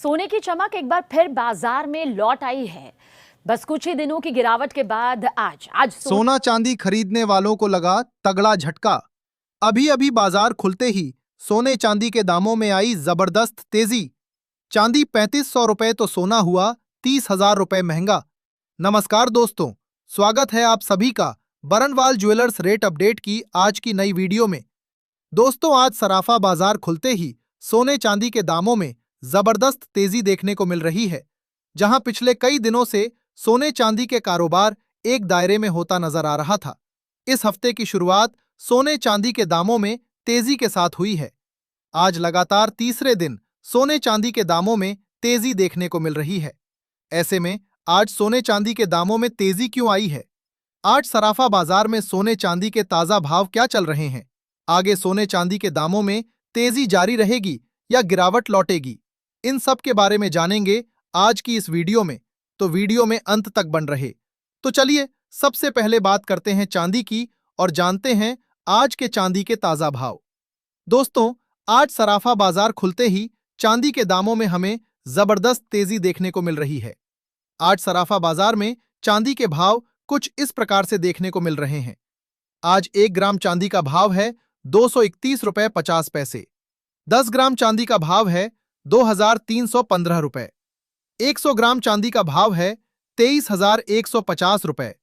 सोने की चमक एक बार फिर बाजार में लौट आई है। बस कुछ ही दिनों की गिरावट के बाद आज सोना चांदी खरीदने वालों को लगा तगड़ा झटका। अभी अभी बाजार खुलते ही सोने चांदी के दामों में आई जबरदस्त तेजी। चांदी 3500 रुपए तो सोना हुआ 30,000 रुपए महंगा। नमस्कार दोस्तों, स्वागत है आप सभी का बरनवाल ज्वेलर्स रेट अपडेट की आज की नई वीडियो में। दोस्तों, आज सराफा बाजार खुलते ही सोने चांदी के दामों में जबरदस्त तेजी देखने को मिल रही है। जहां पिछले कई दिनों से सोने चांदी के कारोबार एक दायरे में होता नजर आ रहा था, इस हफ्ते की शुरुआत सोने चांदी के दामों में तेजी के साथ हुई है। आज लगातार तीसरे दिन सोने चांदी के दामों में तेजी देखने को मिल रही है। ऐसे में आज सोने चांदी के दामों में तेजी क्यों आई है? आज सराफा बाजार में सोने चांदी के ताजा भाव क्या चल रहे हैं? आगे सोने चांदी के दामों में तेजी जारी रहेगी या गिरावट लौटेगी? इन सब के बारे में जानेंगे आज की इस वीडियो में, तो वीडियो में अंत तक बन रहे। तो चलिए सबसे पहले बात करते हैं चांदी की और जानते हैं आज के चांदी के ताजा भाव। दोस्तों, आज सराफा बाजार खुलते ही चांदी के दामों में हमें जबरदस्त तेजी देखने को मिल रही है। आज सराफा बाजार में चांदी के भाव कुछ इस प्रकार से देखने को मिल रहे हैं। आज 1 ग्राम चांदी का भाव है 231 रुपए 50 पैसे। 10 ग्राम चांदी का भाव है 2,315 रुपए। 100 ग्राम चांदी का भाव है 23,150 रुपए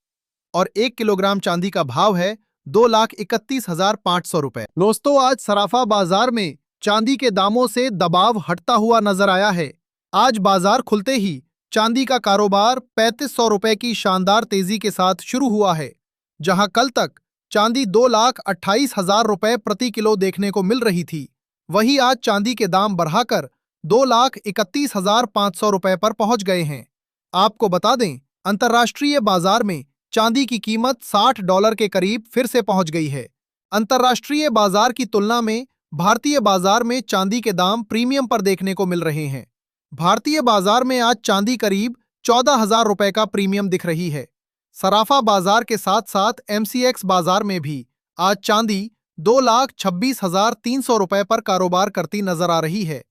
और 1 किलोग्राम चांदी का भाव है 2,31,500 रुपए। दोस्तों, आज सराफा बाजार में चांदी के दामों से दबाव हटता हुआ नजर आया है। आज बाजार खुलते ही चांदी का कारोबार 3,500 रुपए की शानदार तेजी के साथ शुरू हुआ है। जहां कल तक चांदी 2,28,000 रुपए प्रति किलो देखने को मिल रही थी, वहीं आज चांदी के दाम बढ़ाकर 2,31,500 रुपए पर पहुंच गए हैं। आपको बता दें, अंतर्राष्ट्रीय बाजार में चांदी की कीमत $60 के करीब फिर से पहुंच गई है। अंतर्राष्ट्रीय बाजार की तुलना में भारतीय बाजार में चांदी के दाम प्रीमियम पर देखने को मिल रहे हैं। भारतीय बाजार में आज चांदी करीब 14,000 रुपए का प्रीमियम दिख रही है। सराफा बाजार के साथ साथ MCX बाजार में भी आज चांदी 2,26,300 रुपए पर कारोबार करती नजर आ रही है।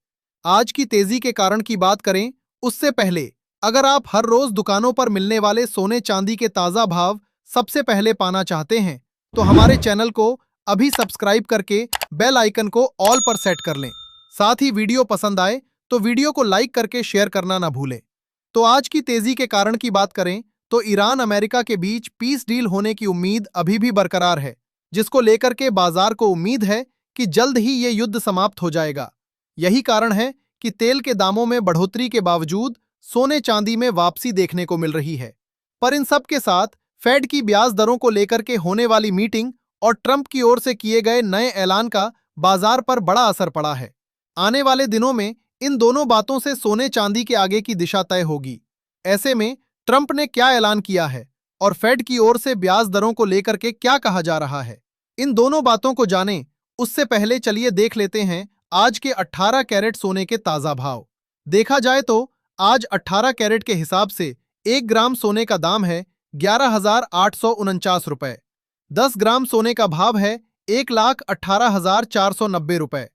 आज की तेजी के कारण की बात करें उससे पहले अगर आप हर रोज दुकानों पर मिलने वाले सोने चांदी के ताजा भाव सबसे पहले पाना चाहते हैं तो हमारे चैनल को अभी सब्सक्राइब करके बेल आइकन को ऑल पर सेट कर लें। साथ ही वीडियो पसंद आए तो वीडियो को लाइक करके शेयर करना ना भूलें। तो आज की तेजी के कारण की बात करें तो ईरान अमेरिका के बीच पीस डील होने की उम्मीद अभी भी बरकरार है, जिसको लेकर के बाजार को उम्मीद है कि जल्द ही ये युद्ध समाप्त हो जाएगा। यही कारण है कि तेल के दामों में बढ़ोतरी के बावजूद सोने चांदी में वापसी देखने को मिल रही है। पर इन सब के साथ फेड की ब्याज दरों को लेकर के होने वाली मीटिंग और ट्रंप की ओर से किए गए नए ऐलान का बाजार पर बड़ा असर पड़ा है। आने वाले दिनों में इन दोनों बातों से सोने चांदी के आगे की दिशा तय होगी। ऐसे में ट्रंप ने क्या ऐलान किया है और फेड की ओर से ब्याज दरों को लेकर के क्या कहा जा रहा है, इन दोनों बातों को जानें उससे पहले चलिए देख लेते हैं आज के 18 कैरेट सोने के ताजा भाव। देखा जाए तो आज 18 कैरेट के हिसाब से 1 ग्राम सोने का दाम है 11,849 रुपए। 10 ग्राम सोने का भाव है 1,18,490 रुपए।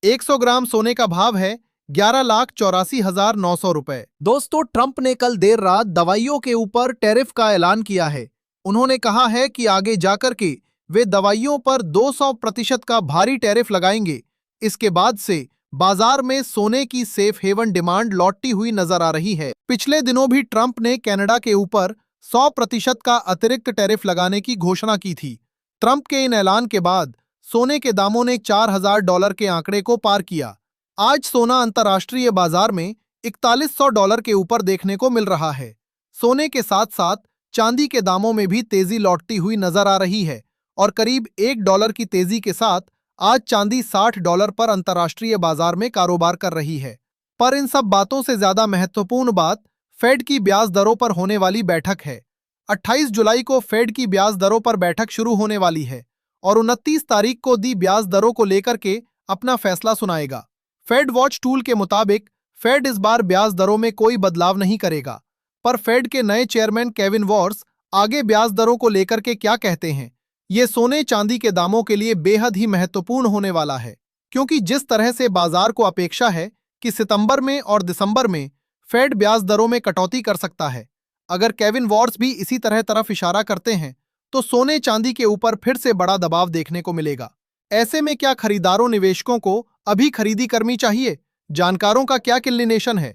100 ग्राम सोने का भाव है 11,84,900 रुपए। दोस्तों, ट्रंप ने कल देर रात दवाइयों के ऊपर टैरिफ का ऐलान किया है। उन्होंने कहा है कि आगे जाकर के वे दवाइयों पर 200% का भारी टैरिफ लगाएंगे। इसके बाद से बाजार में सोने की सेफ हेवन डिमांड लौटती हुई नजर आ रही है। पिछले दिनों भी ट्रंप ने कनाडा के ऊपर 100% का अतिरिक्त टैरिफ लगाने की घोषणा की थी। ट्रंप के इन ऐलान के बाद सोने के दामों ने $4,000 के आंकड़े को पार किया। आज सोना अंतर्राष्ट्रीय बाजार में $4,100 के ऊपर देखने को मिल रहा है। सोने के साथ साथ चांदी के दामों में भी तेजी लौटती हुई नजर आ रही है और करीब $1 की तेजी के साथ आज चांदी $60 पर अंतर्राष्ट्रीय बाजार में कारोबार कर रही है। पर इन सब बातों से ज्यादा महत्वपूर्ण बात फेड की ब्याज दरों पर होने वाली बैठक है। 28 जुलाई को फेड की ब्याज दरों पर बैठक शुरू होने वाली है और 29 तारीख को दी ब्याज दरों को लेकर के अपना फैसला सुनाएगा। फेड वॉच टूल के मुताबिक फेड इस बार ब्याज दरों में कोई बदलाव नहीं करेगा। पर फेड के नए चेयरमैन केविन वॉर्स आगे ब्याज दरों को लेकर के क्या कहते हैं, ये सोने चांदी के दामों के लिए बेहद ही महत्वपूर्ण होने वाला है, क्योंकि जिस तरह से बाजार को अपेक्षा है कि सितंबर में और दिसंबर में फेड ब्याज दरों में कटौती कर सकता है। अगर केविन वॉर्स भी इसी तरफ इशारा करते हैं तो सोने चांदी के ऊपर फिर से बड़ा दबाव देखने को मिलेगा। ऐसे में क्या खरीदारों निवेशकों को अभी खरीदी करनी चाहिए? जानकारों का क्या क्लिनेशन है,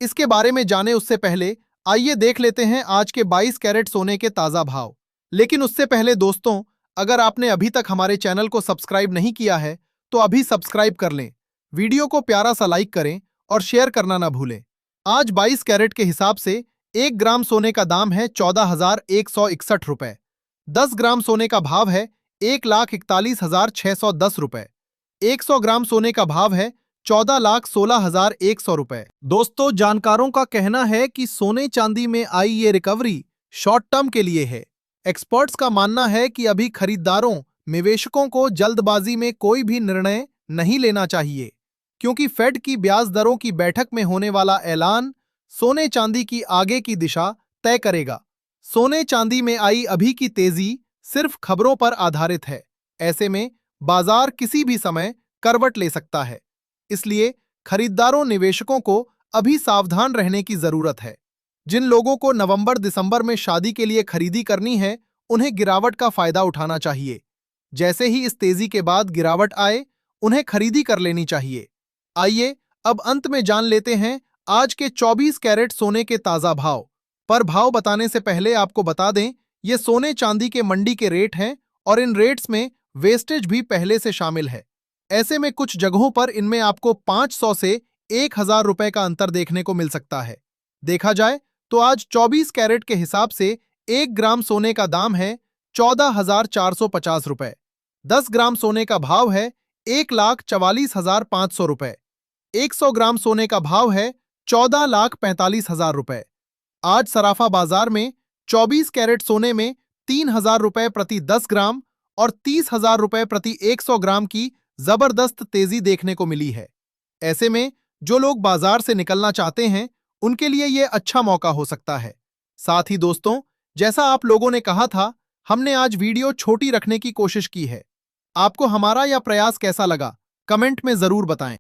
इसके बारे में जाने उससे पहले आइए देख लेते हैं आज के 22 कैरेट सोने के ताजा भाव। लेकिन उससे पहले दोस्तों, अगर आपने अभी तक हमारे चैनल को सब्सक्राइब नहीं किया है तो अभी सब्सक्राइब कर लें, वीडियो को प्यारा सा लाइक करें और शेयर करना ना भूलें। आज 22 कैरेट के हिसाब से 1 ग्राम सोने का दाम है 14,161 रुपए। 10 ग्राम सोने का भाव है 1,41,610 रुपए। 100 ग्राम सोने का भाव है 14,16,100 रुपए। दोस्तों, जानकारों का कहना है कि सोने चांदी में आई ये रिकवरी शॉर्ट टर्म के लिए है। एक्सपर्ट्स का मानना है कि अभी खरीदारों निवेशकों को जल्दबाजी में कोई भी निर्णय नहीं लेना चाहिए, क्योंकि फेड की ब्याज दरों की बैठक में होने वाला ऐलान सोने चांदी की आगे की दिशा तय करेगा। सोने चांदी में आई अभी की तेजी सिर्फ खबरों पर आधारित है। ऐसे में बाजार किसी भी समय करवट ले सकता है, इसलिए खरीदारों निवेशकों को अभी सावधान रहने की जरूरत है। जिन लोगों को नवंबर दिसंबर में शादी के लिए खरीदी करनी है, उन्हें गिरावट का फायदा उठाना चाहिए। जैसे ही इस तेजी के बाद गिरावट आए, उन्हें खरीदी कर लेनी चाहिए। आइए अब अंत में जान लेते हैं आज के 24 कैरेट सोने के ताजा भाव। पर भाव बताने से पहले आपको बता दें, ये सोने चांदी के मंडी के रेट हैं और इन रेट्स में वेस्टेज भी पहले से शामिल है। ऐसे में कुछ जगहों पर इनमें आपको 500 से 1,000 रुपए का अंतर देखने को मिल सकता है। देखा जाए तो आज 24 कैरेट के हिसाब से 1 ग्राम सोने का दाम है 14,450 रुपए। 10 ग्राम सोने का भाव है 1,44,500 रुपए। 100 ग्राम सोने का भाव है 14,45,000 रुपए। आज सराफा बाजार में 24 कैरेट सोने में 3,000 रुपए प्रति 10 ग्राम और 30,000 रुपए प्रति 100 ग्राम की जबरदस्त तेजी देखने को मिली है। ऐसे में जो लोग बाजार से निकलना चाहते हैं, उनके लिए यह अच्छा मौका हो सकता है। साथ ही दोस्तों, जैसा आप लोगों ने कहा था, हमने आज वीडियो छोटी रखने की कोशिश की है। आपको हमारा यह प्रयास कैसा लगा, कमेंट में जरूर बताएं।